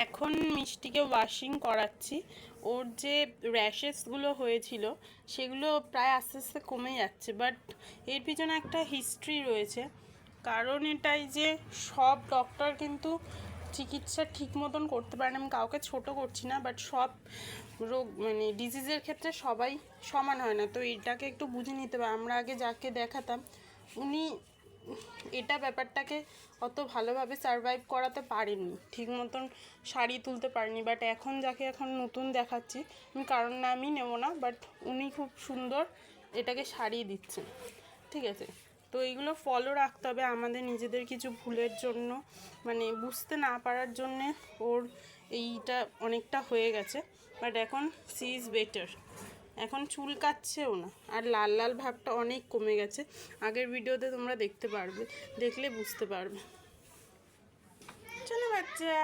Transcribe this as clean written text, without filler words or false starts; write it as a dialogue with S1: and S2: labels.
S1: এখন মিষ্টিকে ওয়াশিং করাচ্ছি। ওর যে র্যাশেসগুলো হয়েছিল সেগুলো প্রায় আস্তে আস্তে কমে যাচ্ছে, বাট এর পিছনে একটা হিস্ট্রি রয়েছে। কারণ এটাই যে সব ডক্টর কিন্তু চিকিৎসা ঠিক মতন করতে পারে না। আমি কাউকে ছোট করছি না, বাট সব রোগ মানে ডিজিজের ক্ষেত্রে সবাই সমান হয় না। তো এটাকে একটু বুঝে নিতে হবে। আমরা আগে যাকে দেখাতাম উনি এটা ব্যাপারটাকে অত ভালোভাবে সারভাইভ করাতে পারেননি, ঠিক মতন শাড়ি তুলতে পারেনি। বাট এখন নতুন দেখাচ্ছি, আমি কারণ নামই নেব না, বাট উনি খুব সুন্দর এটাকে সারিয়ে দিচ্ছেন। ঠিক আছে, তো এইগুলো ফলো রাখতে হবে আমাদের নিজেদের কিছু ভুলের জন্য, মানে বুঝতে না পারার জন্যে ওর এইটা অনেকটা হয়ে গেছে। বাট এখন সি ইজ বেটার, এখন চুল কাটছেও না, আর লাল লাল ভাবটা অনেক কমে গেছে। আগের ভিডিওতে তোমরা দেখতে পারবে, দেখলে বুঝতে পারবে। চলো বাচ্চা।